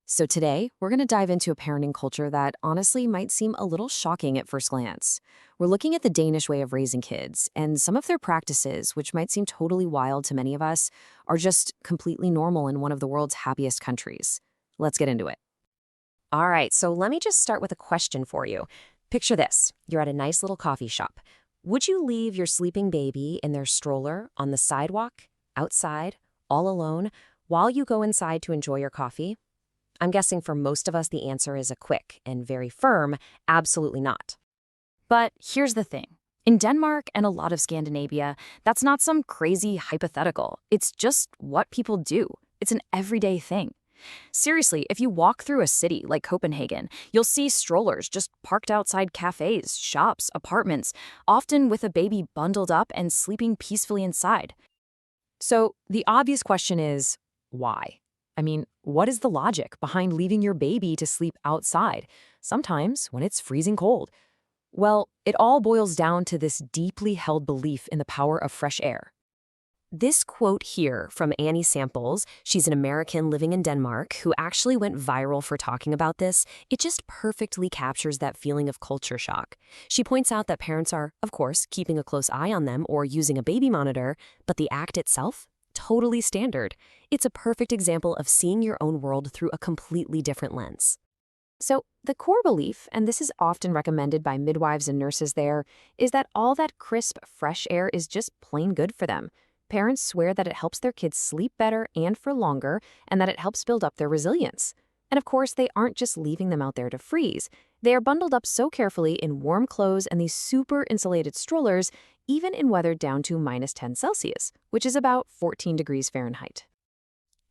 So today, we're going to dive into a parenting culture that honestly might seem a little shocking at first glance. We're looking at the Danish way of raising kids, and some of their practices, which might seem totally wild to many of us, are just completely normal in one of the world's happiest countries. Let's get into it. All right, so let me just start with a question for you. Picture this. You're at a nice little coffee shop. Would you leave your sleeping baby in their stroller on the sidewalk, outside, all alone, while you go inside to enjoy your coffee? I'm guessing for most of us the answer is a quick and very firm, absolutely not. But here's the thing. In Denmark and a lot of Scandinavia, that's not some crazy hypothetical. It's just what people do. It's an everyday thing. Seriously, if you walk through a city like Copenhagen, you'll see strollers just parked outside cafes, shops, apartments, often with a baby bundled up and sleeping peacefully inside. So the obvious question is, why? I mean, what is the logic behind leaving your baby to sleep outside, sometimes when it's freezing cold? Well, it all boils down to this deeply held belief in the power of fresh air. This quote here from Annie Samples, she's an American living in Denmark who actually went viral for talking about this, it just perfectly captures that feeling of culture shock. She points out that parents are, of course, keeping a close eye on them or using a baby monitor, but the act itself? Totally standard. It's a perfect example of seeing your own world through a completely different lens. So, the core belief, and this is often recommended by midwives and nurses there, is that all that crisp, fresh air is just plain good for them. Parents swear that it helps their kids sleep better and for longer, and that it helps build up their resilience. And of course, they aren't just leaving them out there to freeze. They are bundled up so carefully in warm clothes and these super insulated strollers, even in weather down to -10 Celsius, which is about 14 degrees Fahrenheit.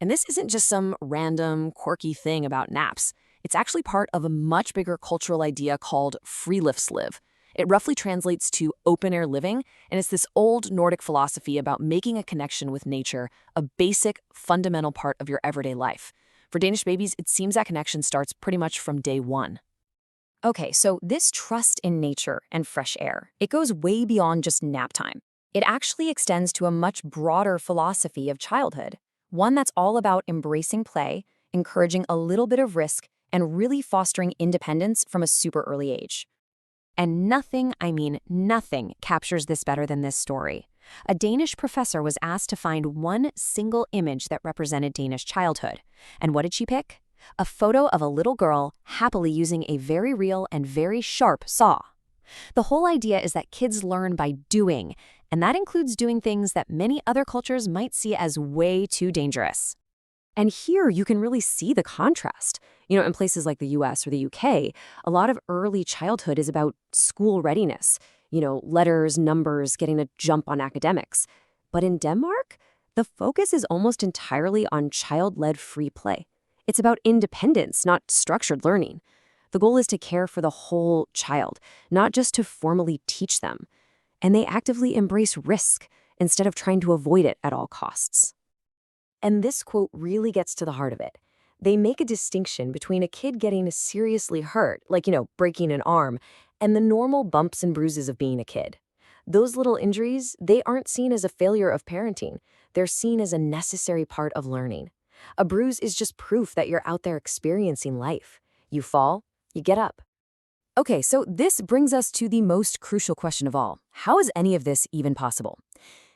And this isn't just some random, quirky thing about naps. It's actually part of a much bigger cultural idea called friluftsliv. It roughly translates to open-air living, and it's this old Nordic philosophy about making a connection with nature a basic, fundamental part of your everyday life. For Danish babies, it seems that connection starts pretty much from day one. Okay, so this trust in nature and fresh air, it goes way beyond just nap time. It actually extends to a much broader philosophy of childhood, one that's all about embracing play, encouraging a little bit of risk, and really fostering independence from a super early age. And nothing, I mean nothing, captures this better than this story. A Danish professor was asked to find one single image that represented Danish childhood. And what did she pick? A photo of a little girl happily using a very real and very sharp saw. The whole idea is that kids learn by doing, and that includes doing things that many other cultures might see as way too dangerous. And here you can really see the contrast. In places like the US or the UK, a lot of early childhood is about school readiness, letters, numbers, getting a jump on academics. But in Denmark, the focus is almost entirely on child-led free play. It's about independence, not structured learning. The goal is to care for the whole child, not just to formally teach them. And they actively embrace risk instead of trying to avoid it at all costs. And this quote really gets to the heart of it. They make a distinction between a kid getting seriously hurt, like, breaking an arm, and the normal bumps and bruises of being a kid. Those little injuries, they aren't seen as a failure of parenting. They're seen as a necessary part of learning. A bruise is just proof that you're out there experiencing life. You fall, you get up. Okay, so this brings us to the most crucial question of all. How is any of this even possible?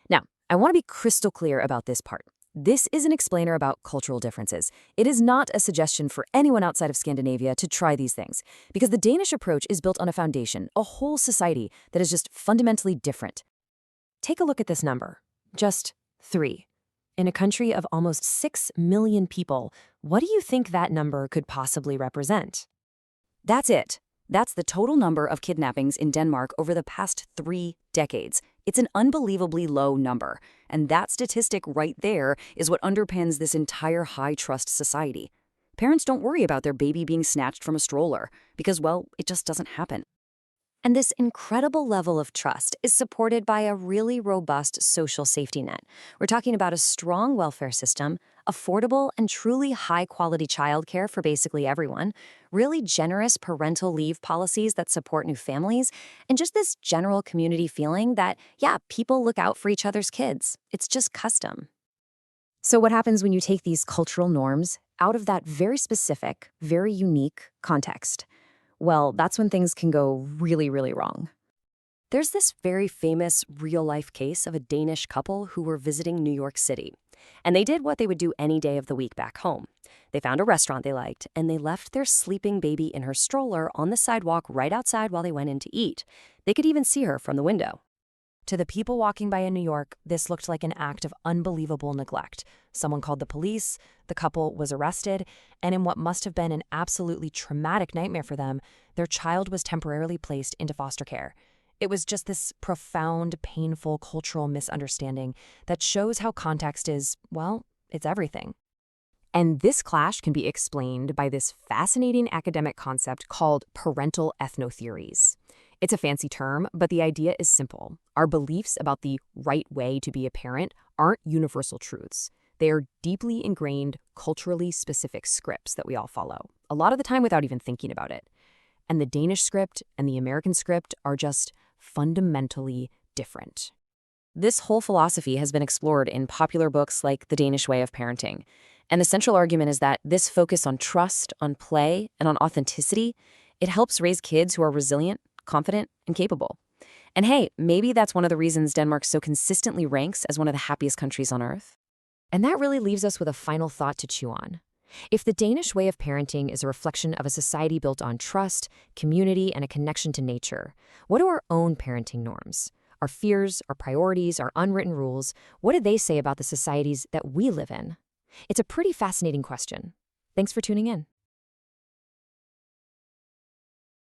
Now, I want to be crystal clear about this part. This is an explainer about cultural differences. It is not a suggestion for anyone outside of Scandinavia to try these things, because the Danish approach is built on a foundation, a whole society that is just fundamentally different. Take a look at this number, just 3. In a country of almost 6 million people, what do you think that number could possibly represent? That's it. That's the total number of kidnappings in Denmark over the past 3 decades. It's an unbelievably low number, and that statistic right there is what underpins this entire high-trust society. Parents don't worry about their baby being snatched from a stroller because, well, it just doesn't happen. And this incredible level of trust is supported by a really robust social safety net. We're talking about a strong welfare system, affordable and truly high-quality childcare for basically everyone, really generous parental leave policies that support new families, and just this general community feeling that, yeah, people look out for each other's kids. It's just custom. So what happens when you take these cultural norms, out of that very specific, very unique context, well, that's when things can go really, really wrong. There's this very famous real-life case of a Danish couple who were visiting New York City. And they did what they would do any day of the week back home. They found a restaurant they liked, and they left their sleeping baby in her stroller on the sidewalk right outside while they went in to eat. They could even see her from the window. To the people walking by in New York, this looked like an act of unbelievable neglect. Someone called the police, the couple was arrested, and in what must have been an absolutely traumatic nightmare for them, their child was temporarily placed into foster care. It was just this profound, painful cultural misunderstanding that shows how context is, well, it's everything. And this clash can be explained by this fascinating academic concept called parental ethnotheories. It's a fancy term, but the idea is simple. Our beliefs about the right way to be a parent aren't universal truths. They are deeply ingrained, culturally specific scripts that we all follow, a lot of the time without even thinking about it. And the Danish script and the American script are just fundamentally different. This whole philosophy has been explored in popular books like The Danish Way of Parenting. And the central argument is that this focus on trust, on play, and on authenticity, it helps raise kids who are resilient, confident, and capable. And hey, maybe that's one of the reasons Denmark so consistently ranks as one of the happiest countries on earth. And that really leaves us with a final thought to chew on. If the Danish way of parenting is a reflection of a society built on trust, community, and a connection to nature, what are our own parenting norms? Our fears, our priorities, our unwritten rules, what do they say about the societies that we live in? It's a pretty fascinating question. Thanks for tuning in.